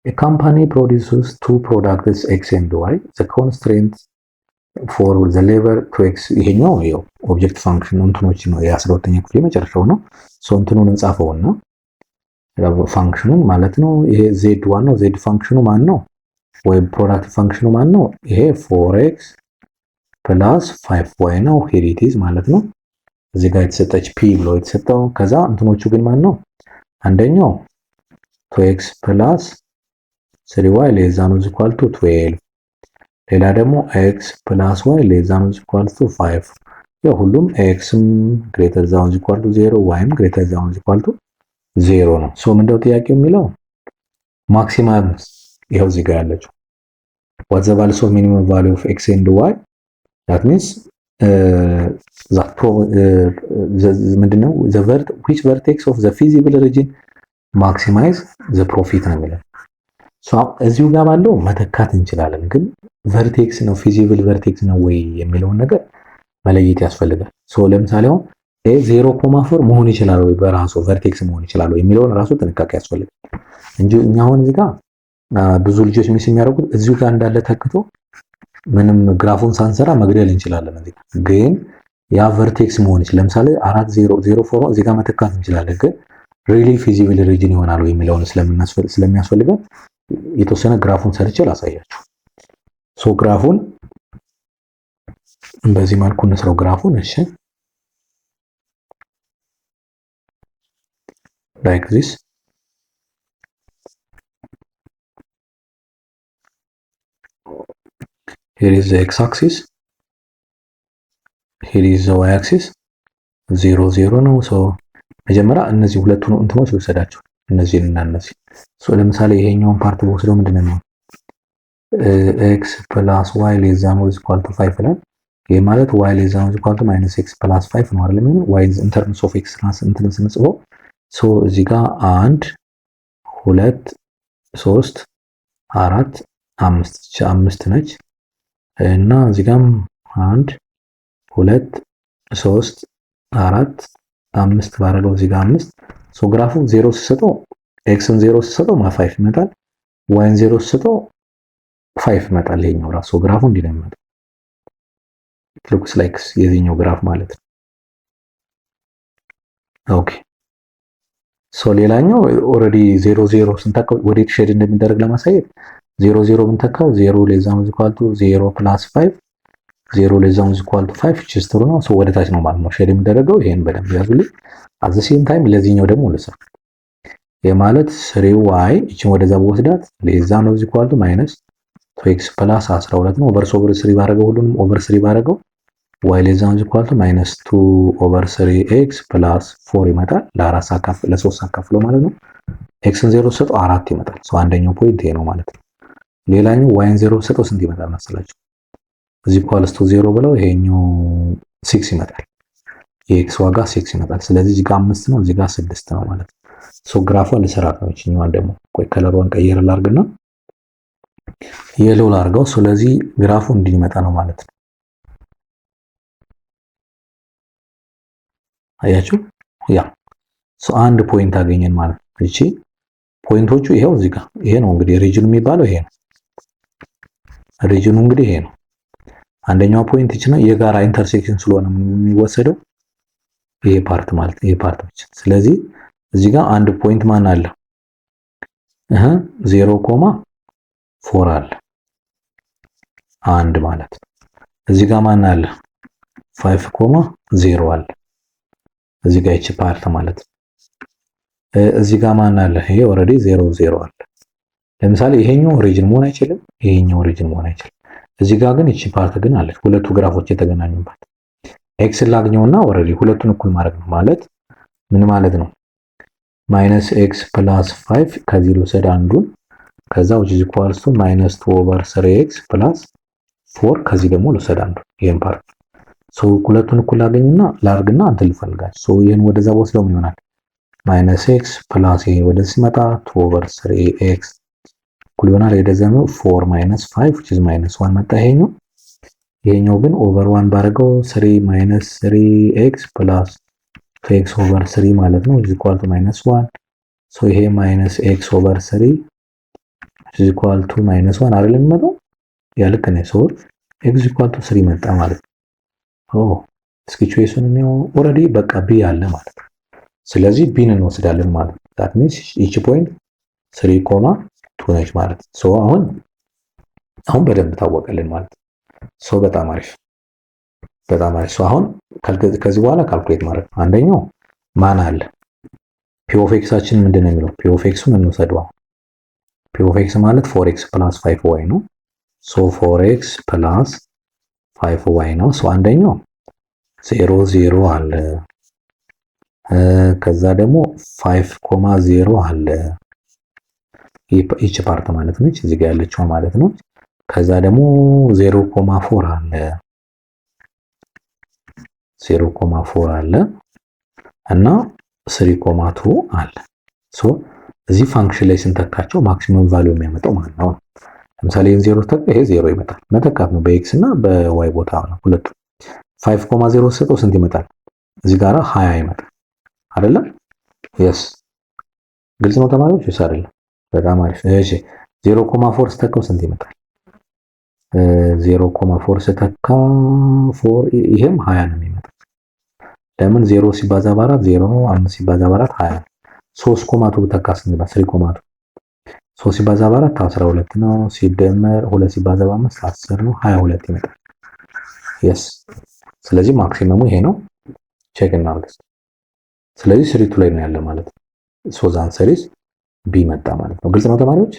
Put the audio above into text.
A company produces two products X and Y. The constraint for the labor to X ይሄኛው ያው ኦብጀክት ፋንክሽን እንትኖች ነው የ12ኛ ክፍል መጨረሻው ነው። ሶ እንትኑን እንጻፈውና ፋንክሽኑ ማለት ነው ይሄ z1 ነው። z ፋንክሽኑ ማን ነው? ወይ ፕሮዳክት ፋንክሽኑ ማን ነው? ይሄ 4x + 5y ነው። ሂር ኢት ኢዝ ማለት ነው። እዚህ ጋር የተሰጠች p ብሎ የተሰጠው ከዛ እንትኖቹ ግን ማን ነው? አንደኛው 2x + 3y ≤ 12 ሌላ ደግሞ x + y ≤ 5 ያው ሁሉም x ≥ 0 y ≥ 0 ነው። ሶ ምንድነው ጥያቄው የሚለው ማክሲማም ይሄው እዚህ ጋር ያለችው what the values of minimum value of x and y that means ምንድነው which vertex of the feasible region maximize the profit ነው የሚለው ሶ እዚሁ ጋር ባለው መተካት እንችላለን። ግን ቨርቴክስ ነው ፊዚብል ቨርቴክስ ነው ወይ የሚለውን ነገር መለየት ያስፈልጋል። ሶ ለምሳሌ አሁን a0.4 መሆን ይችላል ወይ በራሱ ቨርቴክስ መሆን ይችላል ወይ የሚለውን ራሱ ጥንቃቄ ያስፈልጋል እንጂ እኛ አሁን እዚህ ጋር ብዙ ልጆች ምን የሚያደርጉት እዚሁ ጋር እንዳለ ተክቶ ምንም ግራፉን ሳንሰራ መግደል እንችላለን። እዚህ ግን ያ ቨርቴክስ መሆን ይችላል። ለምሳሌ 4004 እዚህ ጋር መተካት እንችላለን። ግን ሪሊ ፊዚብል ሪጅን ይሆናል ወይ የሚለውን ስለሚያስፈልገን የተወሰነ ግራፉን ሰርቼ ላሳያችሁ። ሶ ግራፉን በዚህ መልኩ እንስራው ግራፉን። እሺ like this here is the x-axis, here is the y-axis 0 0 ነው። ሶ መጀመሪያ እነዚህ ሁለቱን እንትኖች ልውሰዳቸው እነዚህና እነዚህ። ሶ ለምሳሌ ይሄኛውን ፓርት ወስደው ምንድነው x + y ≤ 5 ይላል። ይሄ ማለት y ≤ -x + 5 ነው አይደል? y in terms of x እንትን ስንጽፈው ሶ እዚህ ጋር 1 2 3 4 5 ነች እና እዚህ ጋርም 1 2 3 4 5 ባረገው እዚህ ጋር 5 ሶ ግራፉ 0 ሲሰጠው ኤክስን 0 ሲሰጠው 5 ይመጣል፣ ዋይን 0 ሲሰጠው 5 ይመጣል። ይሄኛው ራሱ ግራፉ እንዲህ ነው የሚመጣው። it looks like የዚህኛው ግራፍ ማለት ነው። ኦኬ ሶ ሌላኛው ኦሬዲ 0 0 ስንተካው ወዴት ሼድ እንደሚደረግ ለማሳየት 0 0 ብንተካው 0 ≤ 0 + 5 0 ≤ 5 ችስትሩ ነው። ሶ ወደ ታች ነው ማለት ነው ሼድ የሚደረገው። ይሄን በደንብ ያዙልኝ። at the same time ለዚህኛው ደግሞ ልስራ። የማለት 3y እቺን ወደዛ በወስዳት ≤ -2x + 12 ነው። ኦቨር 3 ባረገው ሁሉንም ኦቨር 3 ባረገው y ≤ -2/3x + 4 ይመጣል። ለ3 አካፍሎ ማለት ነው። xን 0 ሰጠው 4 ይመጣል። ሶ አንደኛው ፖይንት ይሄ ነው ማለት ነው። ሌላኛው yን 0 ሰጠው ስንት ይመጣል መሰላችሁ? እዚህ ኳልስቱ 0 ብለው ይሄኛው 6 ይመጣል። የx ዋጋ 6 ይመጣል። ስለዚህ እዚህ ጋር 5 ነው፣ እዚህ ጋር 6 ነው ማለት ነው። ሶ ግራፏን ልሰራት ነው። እቺኛዋን ደግሞ ቆይ ከለሯን ቀየር ላርግና የሎ ላርገው። ስለዚህ ግራፉ እንዲመጣ ነው ማለት ነው። አያችሁ? ያ ሶ አንድ ፖይንት አገኘን ማለት ነው። እቺ ፖይንቶቹ ይሄው እዚህ ጋር ይሄ ነው እንግዲህ ሪጅኑ የሚባለው ይሄ ነው። ሪጅኑ እንግዲህ ይሄ ነው። አንደኛው ፖይንት እቺ ነው። የጋራ ኢንተርሴክሽን ስለሆነ የሚወሰደው ይሄ ፓርት ማለት ይሄ ፓርት ብቻ። ስለዚህ እዚህ ጋር አንድ ፖይንት ማን አለ? 0.4 አለ አንድ ማለት ነው። እዚህ ጋር ማን አለ? 5.0 አለ እዚህ ጋር እቺ ፓርት ማለት ነው። እዚህ ጋር ማን አለ? ይሄ ኦሬዲ 0 0 አለ። ለምሳሌ ይሄኛው ኦሪጅን መሆን አይችልም፣ ይሄኛው ኦሪጅን መሆን አይችልም። እዚህ ጋር ግን እቺ ፓርት ግን አለች፣ ሁለቱ ግራፎች የተገናኙባት። ኤክስ ላግኘውና ኦሬዲ ሁለቱን እኩል ማድረግ ነው ማለት ምን ማለት ነው? -x + 5 ከዚህ ልውሰድ አንዱን፣ ከዛ which is equals to -2/3x + 4 ከዚህ ደግሞ ልውሰድ አንዱን። ይሄን ፓርት ሶ ሁለቱን እኩል ላገኝና ላርግና እንትን ልፈልጋችሁ። ሶ ይሄን ወደዛ ወስደው ምን ይሆናል? -x + ይሄ ወደዚህ ሲመጣ 2/3x እኩል ይሆናል የደዘመ 4 - 5 which is -1 መጣ። ይሄኛው ግን ኦቨር 1 ባረገው 3 - 3x + 2x/3 ማለት ነው is equal to -1 ሶ ይሄ -x/3 is equal to -1 አይደለም የሚመጣው ያ ልክ ነው። ሶ x equal to 3 መጣ ማለት ነው። እስኪ ቾይሱን ነው ኦሬዲ በቃ ቢ አለ ማለት ነው። ስለዚህ ቢን እንወስዳለን ማለት ነው። that means each point 3,2 ነች ማለት ነው። ሶ አሁን በደንብ ታወቀልን ማለት ነው። ሶ በጣም አሪፍ ሶ አሁን ከዚህ በኋላ ካልኩሌት ማድረግ ነው። አንደኛው ማን አለ p of x አችን ምንድነው የሚለው p of x ን እንወስደው። p of x ማለት 4x + 5y ነው። ሶ 4x + 5y ነው። ሶ አንደኛው 0 0 አለ ከዛ ደግሞ 5,0 አለ each ፓርት ማለት ነው እዚህ ጋር ያለችው ማለት ነው። ከዛ ደግሞ 0,4 አለ 0,4 አለ እና 3,2 አለ። ሶ እዚህ ፋንክሽን ላይ ስንተካቸው ማክሲመም ቫልዩ የሚያመጣው ማለት ነው። ለምሳሌ ይሄን 0 ተካ ይሄ 0 ይመጣል። መተካት ነው በኤክስ እና በዋይ ቦታ ነው ሁለቱ። 5,0 ሰጠው ስንት ይመጣል? እዚህ ጋራ 20 ይመጣል አይደለም? yes ግልጽ ነው ተማሪዎች? እሺ አይደለም? በጣም አሪፍ። እሺ 0,4 ስተካው ስንት ይመጣል? 0,4 ስተካ 4 ይሄም 20 ነው የሚመጣው። ለምን 0 ሲባዛ በ4 0 ነው። 5 ሲባዛ በ4 20 3,2 ብተካ ስንት ይመጣል? 3,2 3 ሲባዛ በ4 12 ነው። ሲደመር 2 ሲባዛ በ5 10 ነው። 22 ይመጣል። yes ስለዚህ ማክሲመሙ ይሄ ነው። ቼክ እናድርግ። ስለዚህ 3 ላይ ነው ያለ ማለት ነው። ሶ ዘ አንሰር ኢዝ ቢ መጣ ማለት ነው። ግልጽ ነው ተማሪዎች?